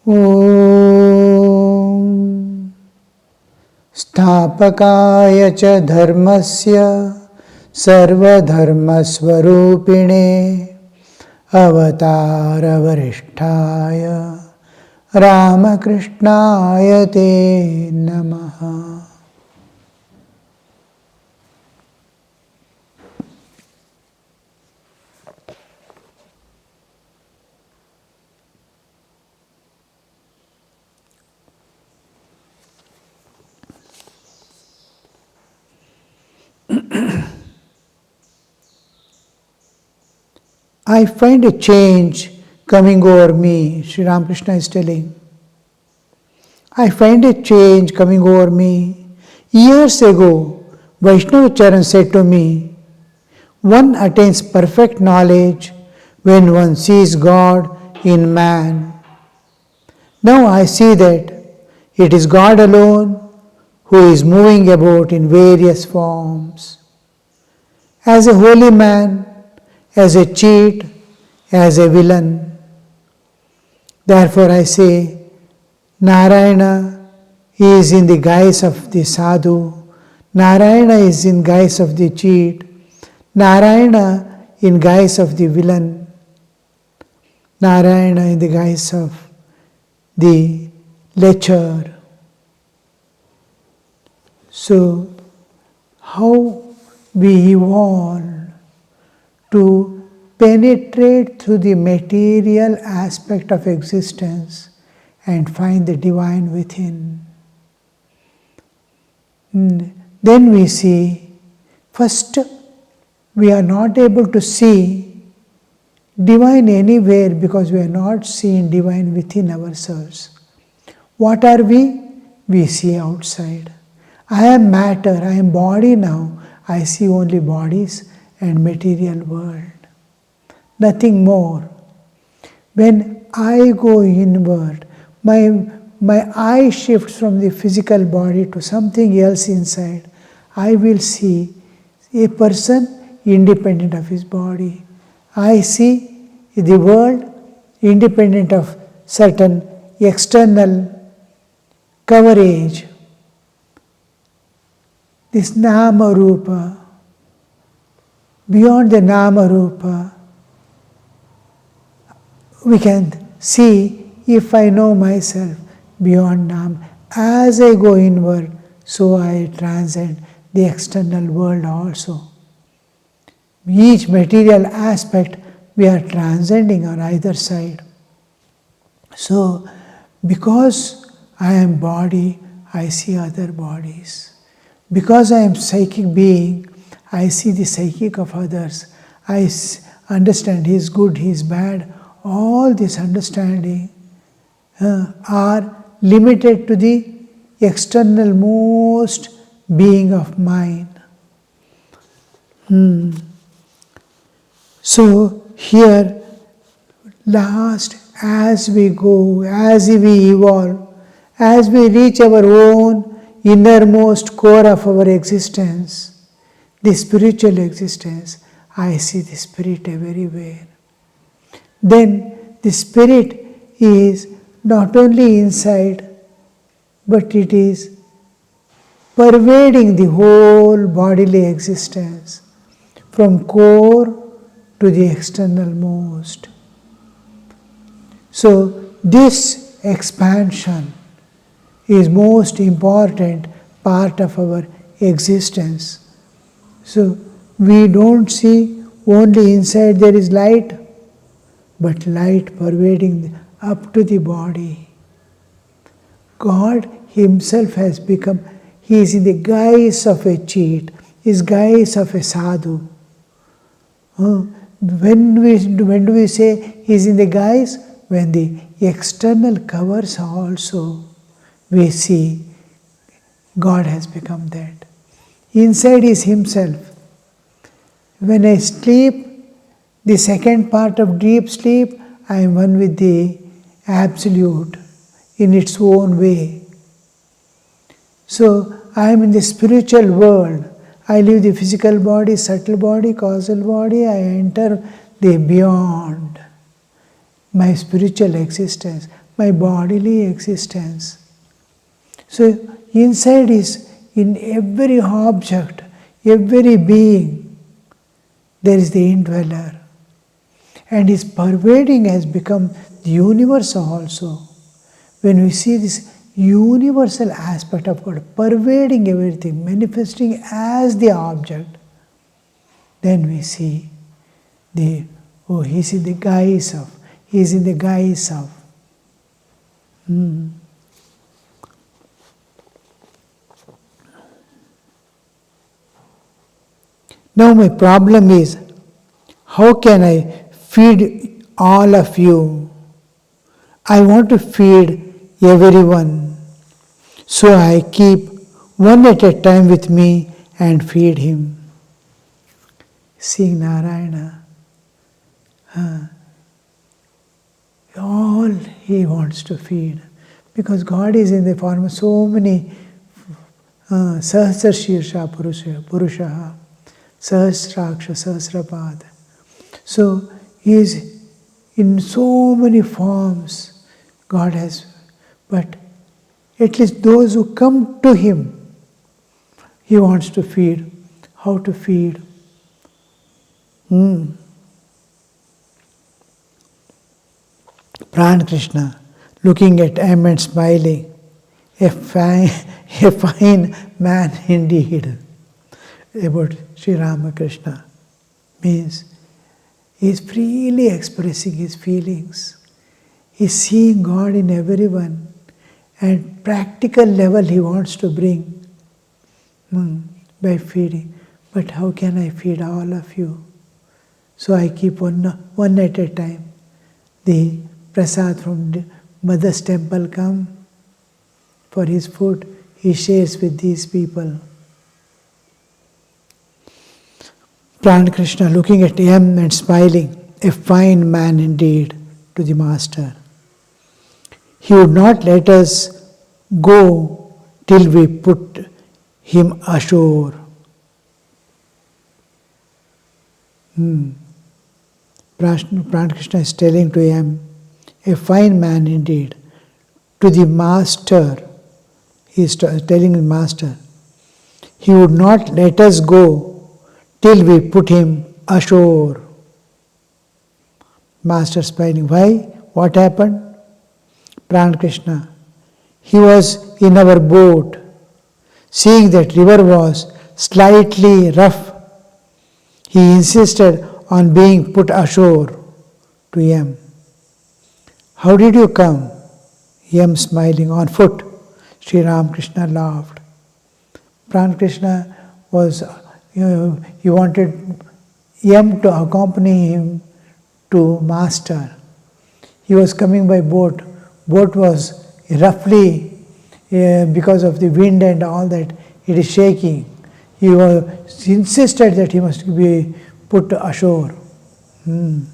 Om Sthapakaya cha dharmasya sarvadharmasvarupine Avatara Ramakrishnaya te namaha. I find a change coming over me, Sri Ramakrishna is telling. I find a change coming over me. Years ago, Vaishnavacharan said to me, one attains perfect knowledge when one sees God in man. Now I see that it is God alone who is moving about in various forms. As a holy man, as a cheat, as a villain. Therefore I say, Narayana is in the guise of the sadhu, Narayana is in guise of the cheat, Narayana in guise of the villain, Narayana in the guise of the lecher. So, how we evolve to penetrate through the material aspect of existence and find the divine within. Then we see, first, we are not able to see divine anywhere because we are not seeing divine within ourselves. What are we? We see outside. I am matter, I am body now. I see only bodies and material world. Nothing more. When I go inward, my eye shifts from the physical body to something else inside. I will see a person independent of his body. I see the world independent of certain external coverage. This Nama Rupa, beyond the Nama Rupa, we can see if I know myself beyond Nam. As I go inward, so I transcend the external world also. Each material aspect we are transcending on either side. So, because I am body, I see other bodies. Because I am psychic being, I see the psychic of others. I understand he is good, he is bad. All this understanding are limited to the external most being of mine. So here, last, as we go, as we evolve, as we reach our own innermost core of our existence, the spiritual existence, I see the Spirit everywhere. Then the Spirit is not only inside, but it is pervading the whole bodily existence, from core to the external most. So this expansion is most important part of our existence. So we don't see only inside there is light, but light pervading up to the body. God Himself has become, He is in the guise of a cheat, His guise of a sadhu. When do we say He is in the guise? When the external covers also, we see God has become that. Inside is Himself. When I sleep, the second part of deep sleep, I am one with the Absolute in its own way. So I am in the spiritual world. I leave the physical body, subtle body, causal body. I enter the beyond, my spiritual existence, my bodily existence. So inside is, in every object, every being, there is the indweller. And his pervading has become the universal also. When we see this universal aspect of God, pervading everything, manifesting as the object, then we see he's in the guise of, he's in the guise of. Now my problem is, how can I feed all of you? I want to feed everyone. So I keep one at a time with me and feed him. Seeing Narayana, all he wants to feed. Because God is in the form of so many Sahasra Shirsha Purusha, Sahasraksha, Sahasrapad. So he is in so many forms God has, but at least those who come to him, he wants to feed. How to feed? Pran Krishna, looking at him and smiling, a fine man indeed. About Sri Ramakrishna means he is freely expressing his feelings. He is seeing God in everyone, and practical level he wants to bring by feeding. But how can I feed all of you? So I keep one at a time. The prasad from the mother's temple come for his food. He shares with these people. Pran Krishna looking at him and smiling, a fine man indeed, to the master. He would not let us go till we put him ashore. Pran Krishna is telling to him, a fine man indeed, to the master. He is telling the master, he would not let us go till we put him ashore. Master smiling. Why? What happened? Pran Krishna, he was in our boat. Seeing that river was slightly rough, he insisted on being put ashore to him. How did you come? Yam smiling, on foot. Sri Ramakrishna laughed. Pran Krishna was, he wanted Yam to accompany him to master. He was coming by boat. Boat was roughly, because of the wind and all that, it is shaking. He insisted that he must be put ashore. And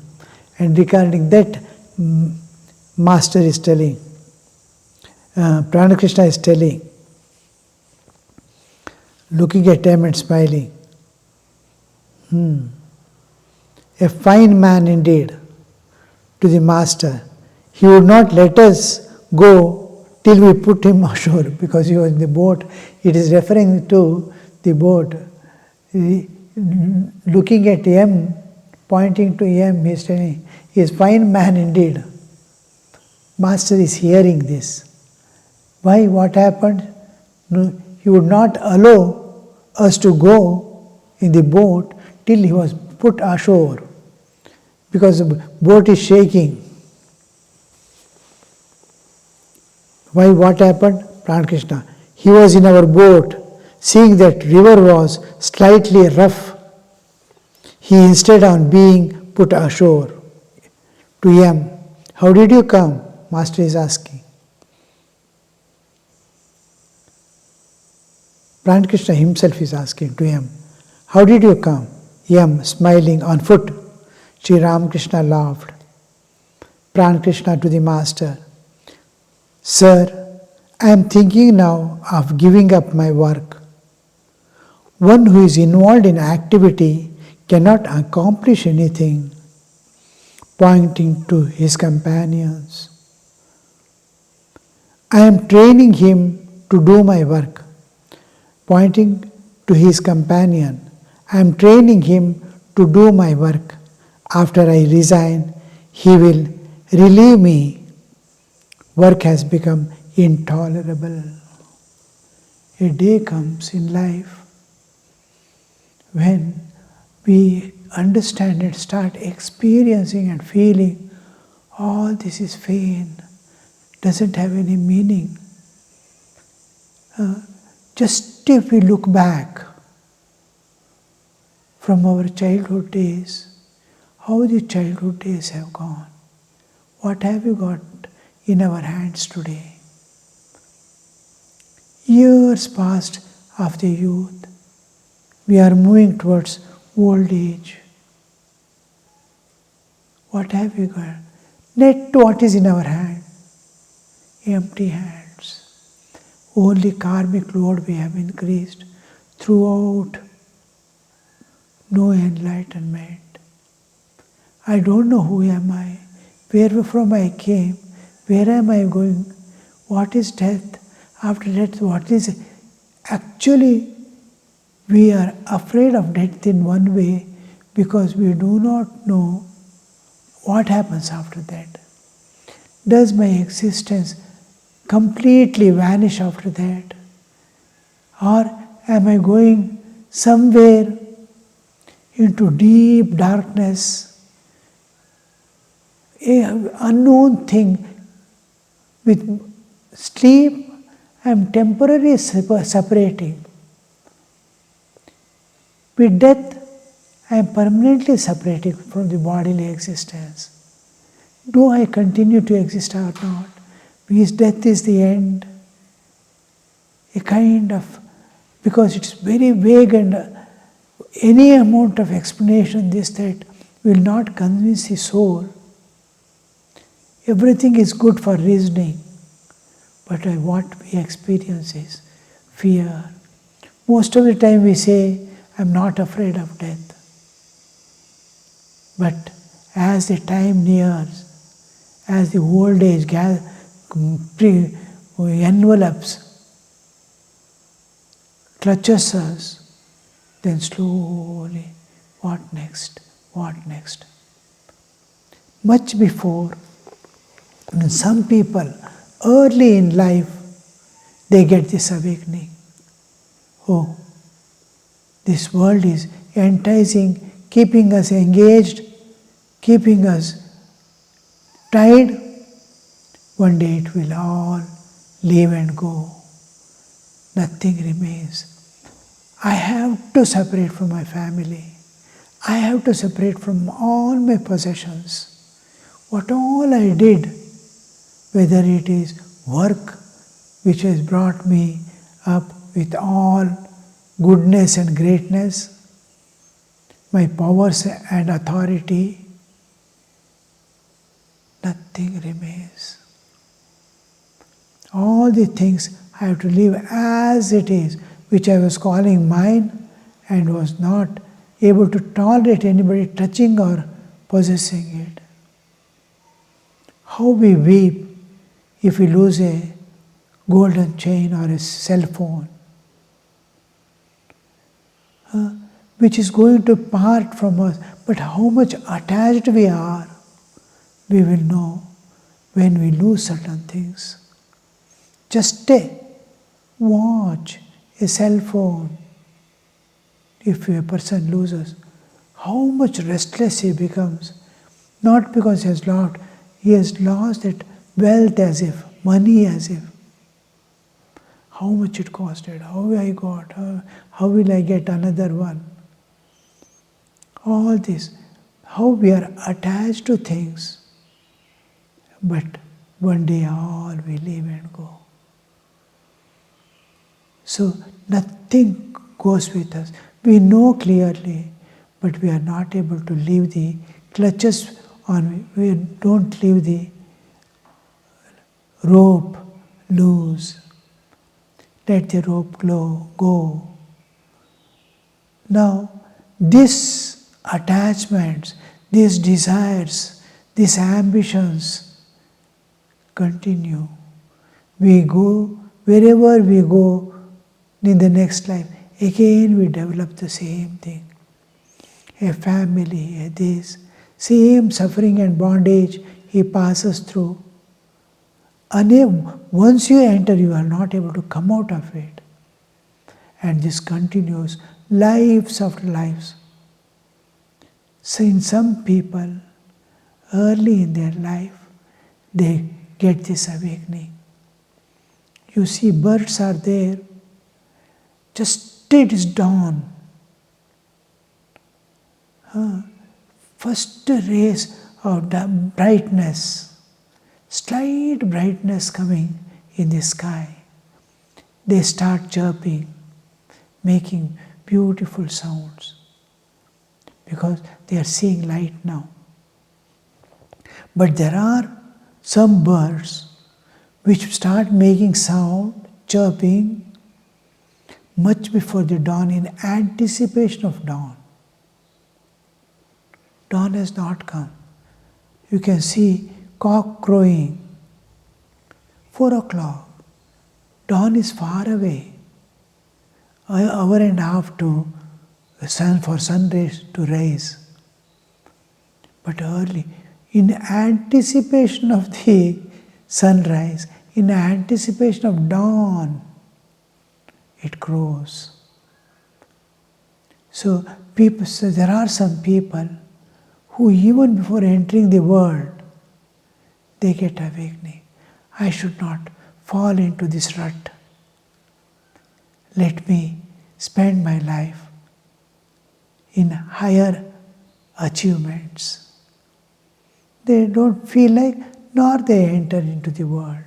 regarding that, Master is telling, Pran Krishna is telling, looking at him and smiling, a fine man indeed, to the master. He would not let us go till we put him ashore, because he was in the boat. It is referring to the boat. Looking at him, pointing to him, he is telling, he is fine man indeed. Master is hearing this. Why? What happened? No, he would not allow us to go in the boat till he was put ashore, because the boat is shaking. Why? What happened? Pran Krishna, he was in our boat. Seeing that river was slightly rough, he insisted on being put ashore. To him, how did you come? Master is asking. Pran Krishna himself is asking to him, how did you come? Yam smiling, on foot. Sri Ramakrishna laughed. Pran Krishna to the master, Sir, I am thinking now of giving up my work. One who is involved in activity cannot accomplish anything. Pointing to his companions. I am training him to do my work. Pointing to his companion, I am training him to do my work. After I resign, he will relieve me. Work has become intolerable. A day comes in life when we understand and start experiencing and feeling all this is vain, doesn't have any meaning. Just if we look back from our childhood days, how the childhood days have gone. What have we got in our hands today? Years passed of the youth. We are moving towards old age. What have we got? Net what is in our hand? Empty hands. Only karmic load we have increased throughout. No enlightenment. I don't know who am I, where from I came, where am I going, what is death, after death what is. Actually, we are afraid of death in one way because we do not know what happens after that. Does my existence completely vanish after that? Or am I going somewhere into deep darkness, an unknown thing? With sleep, I am temporarily separating. With death, I am permanently separating from the bodily existence. Do I continue to exist or not? Because death is the end. A kind of, because it's very vague and any amount of explanation that will not convince the soul. Everything is good for reasoning, but what we experience is fear. Most of the time we say, I'm not afraid of death. But as the time nears, as the old age envelops, clutches us, then slowly, what next? What next? Much before, some people, early in life, they get this awakening. Oh, this world is enticing, keeping us engaged, keeping us tied. One day it will all leave and go. Nothing remains. I have to separate from my family. I have to separate from all my possessions. What all I did, whether it is work which has brought me up with all goodness and greatness, my powers and authority, nothing remains. All the things I have to leave as it is, which I was calling mine and was not able to tolerate anybody touching or possessing it. How we weep if we lose a golden chain or a cell phone, which is going to part from us. But how much attached we are, we will know when we lose certain things. Just a watch, a cell phone, if a person loses, how much restless he becomes. Not because he has lost that wealth as if, money as if. How much it costed, how I got, how will I get another one? All this, how we are attached to things, but one day all will leave and go. So nothing goes with us. We know clearly, but we are not able to leave the clutches on, we don't leave the rope loose. Let the rope go. Now, these attachments, these desires, these ambitions continue. we go, wherever we go in the next life, again we develop the same thing. A family, this, same suffering and bondage he passes through. Once you enter, you are not able to come out of it. And this continues, lives after lives. So in some people, early in their life, they get this awakening. You see, birds are there, just it is dawn. First rays of brightness, slight brightness coming in the sky. They start chirping, making beautiful sounds because they are seeing light now. But there are some birds which start making sound, chirping, much before the dawn, in anticipation of dawn. Dawn has not come. You can see cock crowing, 4 o'clock. Dawn is far away. An hour and a half to for sun rays to rise. But early, in anticipation of the sunrise, in anticipation of dawn, it grows. So there are some people who even before entering the world, they get awakening. I should not fall into this rut. Let me spend my life in higher achievements. They don't feel like, nor they enter into the world.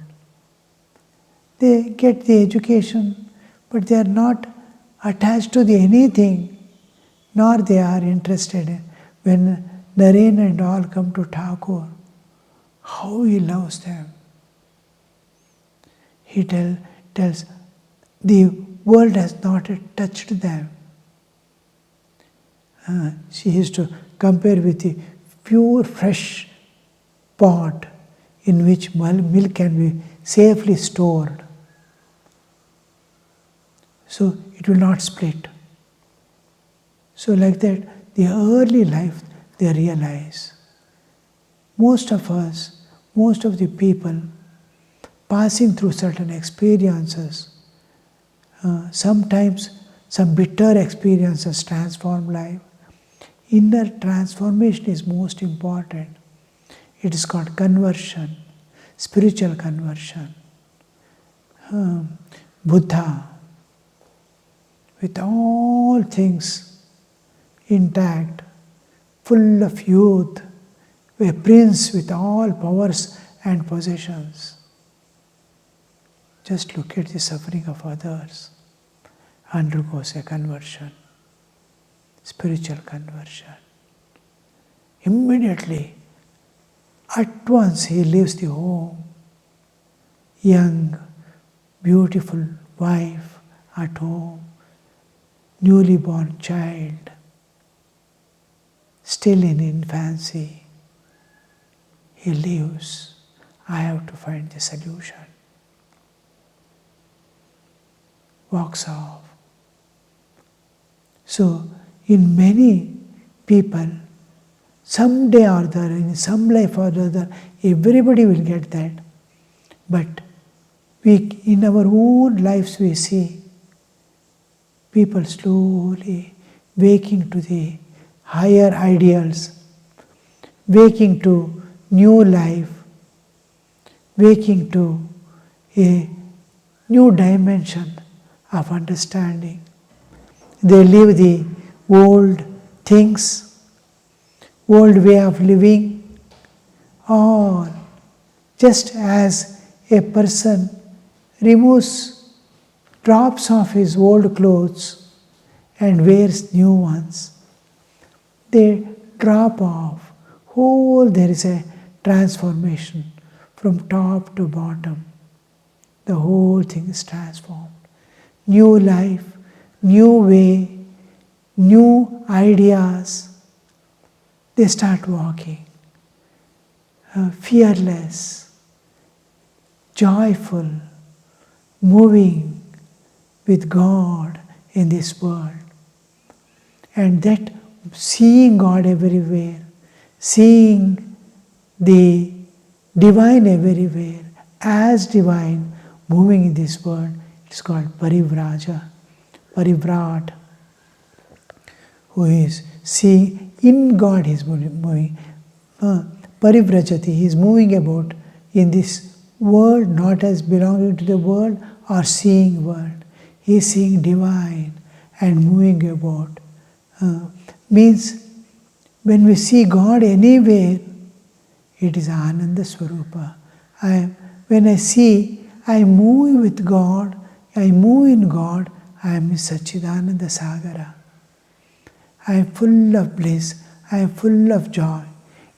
They get the education, but they are not attached to anything, nor they are interested in. When Naren and all come to Thakur, how he loves them. He tells, the world has not yet touched them. She used to compare with the pure, fresh pot in which milk can be safely stored. So it will not split. So like that, the early life, they realize. Most of us, most of the people passing through certain experiences, sometimes some bitter experiences transform life. Inner transformation is most important. It is called conversion, spiritual conversion. Buddha, with all things intact, full of youth, a prince with all powers and possessions. Just look at the suffering of others, undergoes a conversion, spiritual conversion. Immediately, at once he leaves the home, young, beautiful wife at home, newly born child, still in infancy. He leaves. I have to find the solution. Walks off. So, in many people, someday or other, in some life or other, everybody will get that. But in our own lives we see people slowly waking to the higher ideals, waking to new life, waking to a new dimension of understanding. They leave the old things, old way of living, or just as a person drops off his old clothes and wears new ones. They drop off. There is a transformation from top to bottom. The whole thing is transformed. New life, new way, new ideas. They start walking. Fearless, joyful, moving with God in this world. And that seeing God everywhere, seeing the divine everywhere, as divine, moving in this world, it's called Parivraja, Parivrat, who is seeing in God, he is moving. Parivrajati, he is moving about in this world, not as belonging to the world or seeing world. He is seeing divine and moving about. Means when we see God anywhere, it is Ananda Swarupa. When I see, I move with God, I move in God, I am Satchidananda Sagara. I am full of bliss, I am full of joy.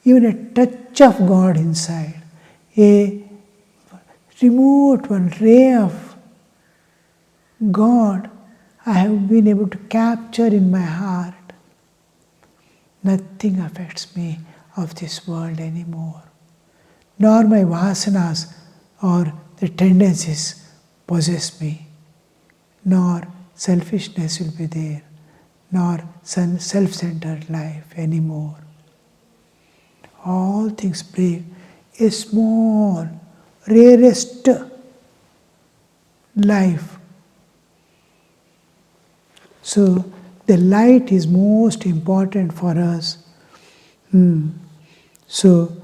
Even a touch of God inside, a remote one ray of God, I have been able to capture in my heart. Nothing affects me of this world anymore, nor my vasanas or the tendencies possess me, nor selfishness will be there, nor self-centered life anymore. All things break a small, rarest life. So the light is most important for us. So,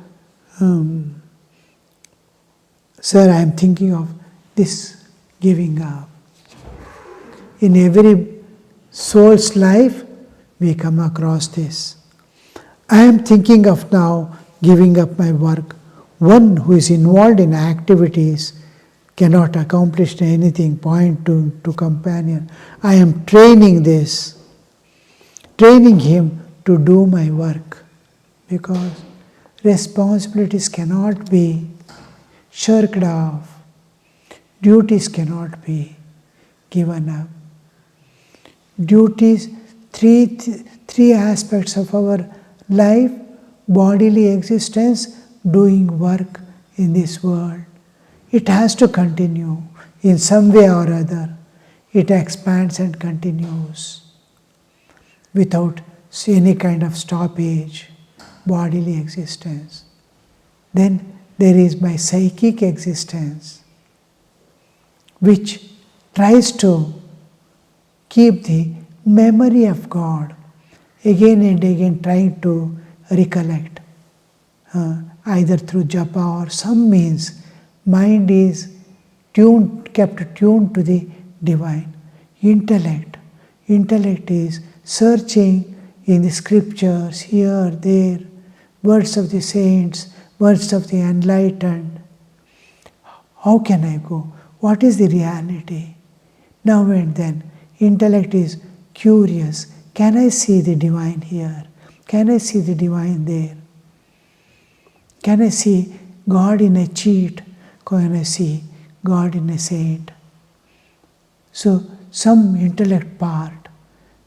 sir, I am thinking of this giving up. In every soul's life, we come across this. I am thinking of now giving up my work. One who is involved in activities cannot accomplish anything, point to companion. I am training him to do my work, because responsibilities cannot be shirked off, duties cannot be given up. Duties, three aspects of our life: bodily existence, doing work in this world. It has to continue in some way or other. It expands and continues without any kind of stoppage, bodily existence. Then there is my psychic existence, which tries to keep the memory of God again and again, trying to recollect, either through japa or some means. Mind is kept tuned to the divine. Intellect is searching in the scriptures, here, there, words of the saints, words of the enlightened. How can I go? What is the reality? Now and then, intellect is curious. Can I see the divine here? Can I see the divine there? Can I see God in a cheat? Can I see God in a saint? So, some intellect part,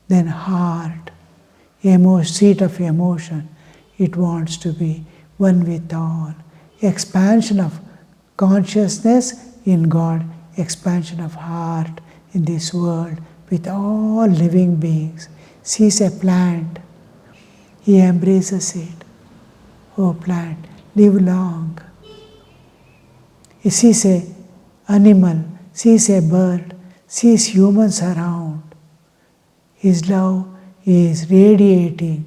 then heart, seat of emotion. It wants to be one with all. Expansion of consciousness in God, expansion of heart in this world with all living beings. Sees a plant, he embraces it. Oh plant, live long. He sees an animal, sees a bird, sees humans around. His love is radiating.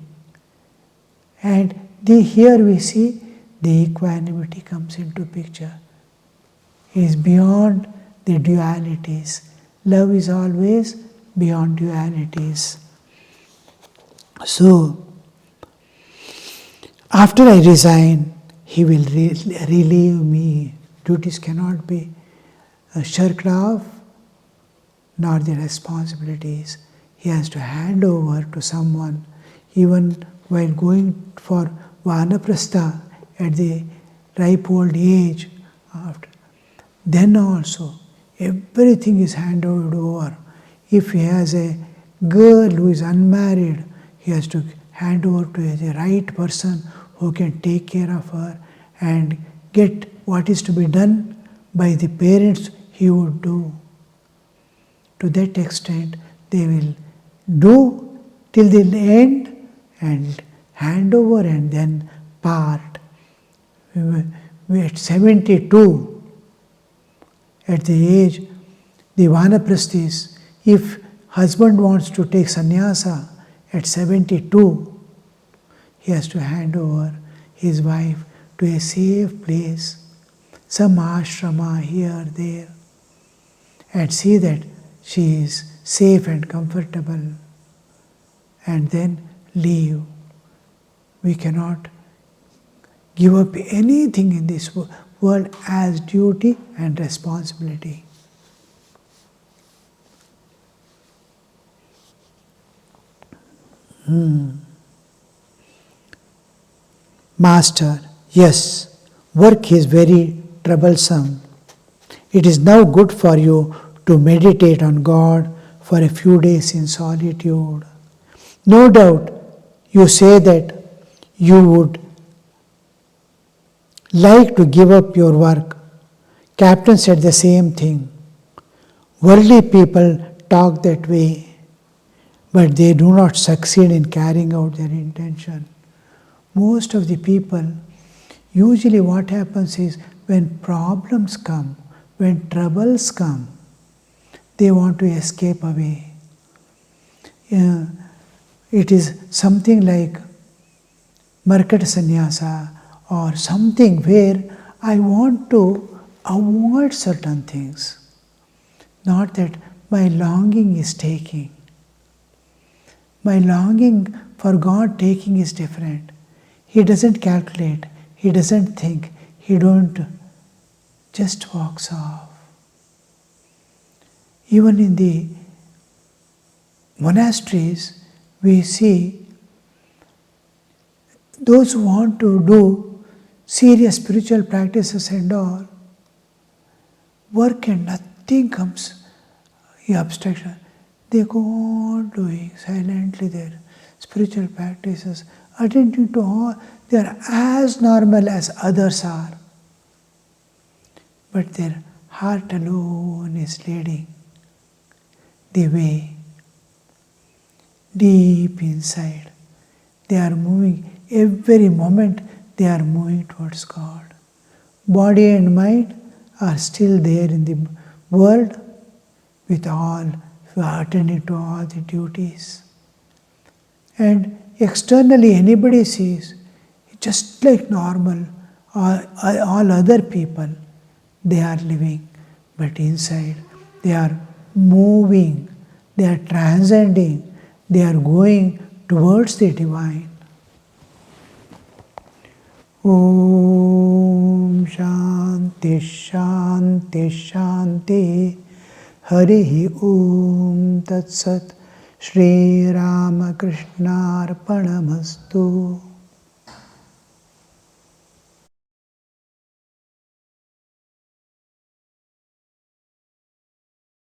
And here we see the equanimity comes into picture. He is beyond the dualities. Love is always beyond dualities. So, after I resign, he will relieve me. Duties cannot be shirked off, nor the responsibilities. He has to hand over to someone, even while going for Vanaprastha at the ripe old age. Then also, everything is handed over. If he has a girl who is unmarried, he has to hand over to the right person who can take care of her and get what is to be done by the parents he would do. To that extent, they will do till the end and hand over and then part. We at 72, at the age, the vanaprasthis, if husband wants to take sannyasa at 72, he has to hand over his wife to a safe place, some ashrama here, there, and see that she is safe and comfortable, and then leave. We cannot give up anything in this world as duty and responsibility. Master, yes, work is very troublesome. It is now good for you to meditate on God for a few days in solitude. No doubt you say that you would like to give up your work. Captain said the same thing. Worldly people talk that way, but they do not succeed in carrying out their intention. Most of the people, usually what happens is when problems come, when troubles come, they want to escape away. It is something like Markata Sannyasa or something where I want to avoid certain things. Not that my longing is taking. My longing for God taking is different. He doesn't calculate, he doesn't think, he don't, just walks off. Even in the monasteries, we see those who want to do serious spiritual practices and all, work and nothing comes, the obstruction. They go on doing silently their spiritual practices, attending to all, they are as normal as others are. But their heart alone is leading the way. Deep inside, they are moving, every moment they are moving towards God. Body and mind are still there in the world with all, attending to all the duties. And externally anybody sees, just like normal, all other people, they are living. But inside, they are moving, they are transcending, they are going towards the divine. Om Shanti Shanti Shanti Harihi Om Tat Sat Shri Ramakrishna Arpanamastu.